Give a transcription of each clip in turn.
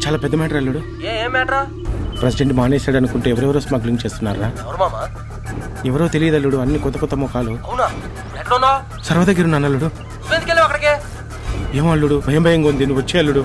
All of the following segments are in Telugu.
చాలా పెద్ద మ్యాటర్ అల్లుడు. ఏం మ్యాటరా? ప్రెసిడెంట్ మానేశాడు అనుకుంటే ఎవరెవరో స్మగ్లింగ్ చేస్తున్నారా? ఎవరో తెలియదు అల్లుడు. అన్ని కొత్త కొత్త ముఖాలు. సర్వ దగ్గర ఉన్నాను అల్లుడు. ఏమో అల్లుడు, భయం భయంగా ఉంది. నువ్వు వచ్చే అల్లుడు.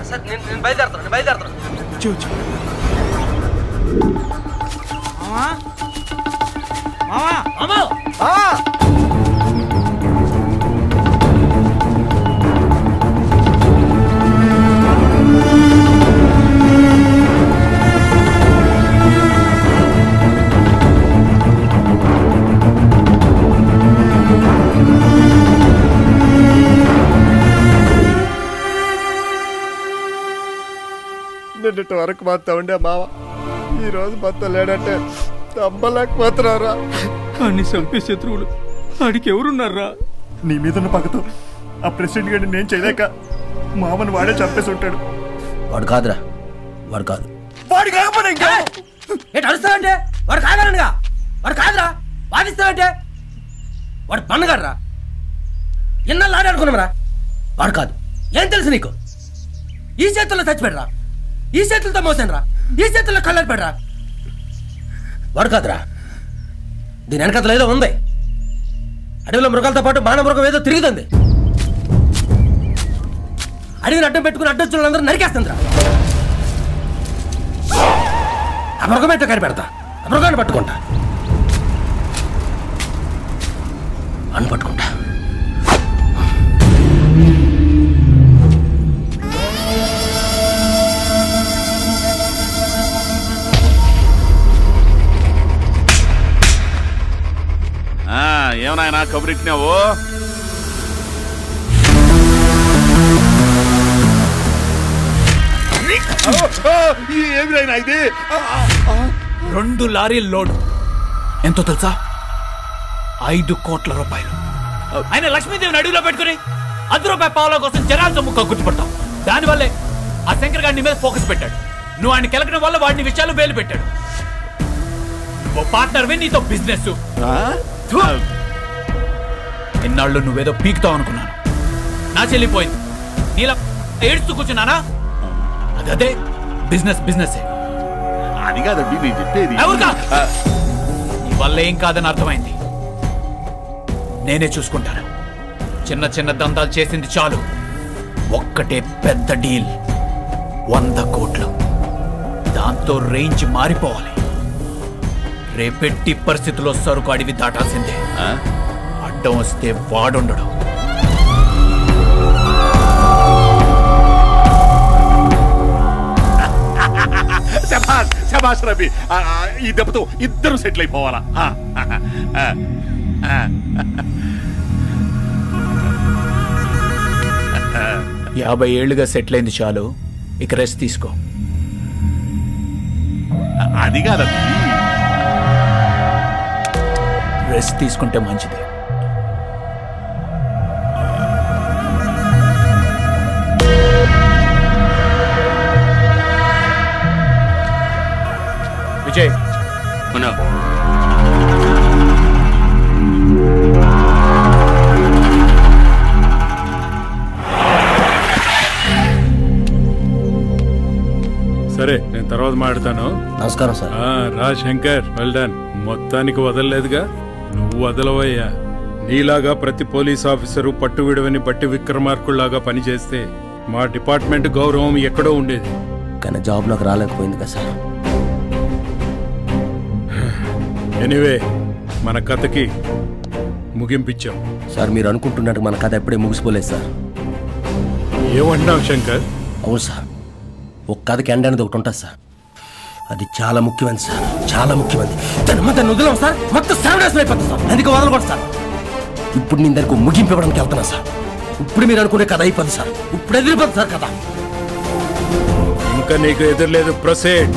నిన్నటి వరకు మాత్రం ఉండే మావ, ఈ రోజు మొత్తం లేడంటే నమ్మలేకపోతున్నారా? అన్ని చంపే శత్రువులు ఆడికి ఎవరున్నారా? నీ మీద పక్కతో ఆ ప్రెసిడెంట్ గారిని నేను చేయలేక మామని వాడే చంపేసి ఉంటాడు. వాడు కాదురా, వాడు కాదు. వాడు కాకపోతే ఇంకా అడుస్తావంటే వాడు కాదనగా, వాడు కాదురా. వాదిస్తావంటే వాడు పన్నగాడరా. ఎన్నాళ్ళు ఆడాడుకున్నామరా. వాడు కాదు. ఏం తెలుసు నీకు? ఈ చేతుల్లో చచ్చిపెడరా, ఈ చేతులతో మోసానరా, ఈ చేతుల్లో కళ్ళని పెడరా. వాడు కాదురా. దీని వెనకతలు ఏదో ఉంది. అడవిలో మృగాలతో పాటు మానవ మృగం ఏదో తిరుగుతుంది. అడవిని అడ్డం పెట్టుకుని అడ్డొచ్చిన వాళ్ళందరూ నరికేస్తుందిరా. ఆ మృగం ఏంటో కనిపెడతా. ఆ మృగాన్ని పట్టుకుంటా, అని పట్టుకుంటా. ఏమన్నా కబురెట్టినావు? ఏమిరైనా ఇది? 2 లారీల లోడ్. ఎంతో తెలుసా? 5 కోట్ల రూపాయలు. ఆయన లక్ష్మీదేవిని అడుగులో పెట్టుకుని ₹1 పావుల కోసం జనాలతో ముక్క గుర్తుపడతాం. దానివల్లే ఆ శంకర్ గారిని మీద ఫోకస్ పెట్టాడు. నువ్వు ఆయన కెలకడం వల్ల వాడిని విషయాలు వేలు పెట్టాడు. నువ్వు పార్ట్నర్వే, నీతో బిజినెస్. ఎన్నాళ్ళు నువ్వేదో పీకుతావు అనుకున్నాను. నా చెల్లిపోయింది. నీలా ఏడుస్తూ కూర్చున్నానా? అదే బిజినెస్. బిజినెస్ అది కాదండి నేను చెప్పేది. నీ వల్ల ఏం కాదని అర్థమైంది. నేనే చూసుకుంటాను. చిన్న చిన్న దందాలు చేసింది చాలు. ఒక్కటే పెద్ద డీల్, 100 కోట్లు. దాంతో రేంజ్ మారిపోవాలి. రేపెట్టి పరిస్థితుల్లో సరుకు అడివి దాటాల్సిందే. అడ్డం వస్తే వాడుండడు. శభాష్ రవి. ఈ దెబ్బతో ఇద్దరు సెటిల్ అయిపోవాలా? 50 ఏళ్లుగా సెటిల్ అయింది చాలు. ఇక రెస్ట్ తీసుకో. అది కాదండి, రెస్ట్ తీసుకుంటే మంచిది. విజయ్ సరే, నేను తర్వాత మాట్లాడతాను. నమస్కారం సార్. రా శంకర్, వెల్ డన్. మొత్తానికి వదలలేదుగా. నువ్వు వదలవయ్యా. నీలాగా ప్రతి పోలీస్ ఆఫీసరు పట్టు విడవని బట్టి విక్రమార్కుల్లాగా పనిచేస్తే మా డిపార్ట్మెంట్ గౌరవం ఎక్కడో ఉండేది. కానీ జాబ్లోకి రాలేకపోయింది కదా సార్. ఎనీవే, మన కథకి ముగింపిచ్చాం సార్. మీరు అనుకుంటున్నట్టు మన కథ ఎప్పుడే ముగిసిపోలేదు సార్. ఏమంటున్నావు శంకర్? అవును సార్, ఒక కథకి ఎండ్ అనేది ఒకటి ఉంటుంది సార్. అది చాలా ముఖ్యమైనది సార్, చాలా ముఖ్యమైనది. దాన్ని వదిలేం సార్, మొత్తం సర్వనాశనం అయిపోతుంది సార్. అందుకే వదలకూడదు సార్. ఇప్పుడు నేను దానికి ముగింపు ఇవ్వడానికి వెళ్తున్నా సార్. ఇప్పుడు మీరు అనుకునే కథ అయిపోతుంది సార్. ఇప్పుడు ఎదిరిపోతుంది సార్ కథ. ఇంకా నీకు ఎదురులేదు. ప్రొసీడ్.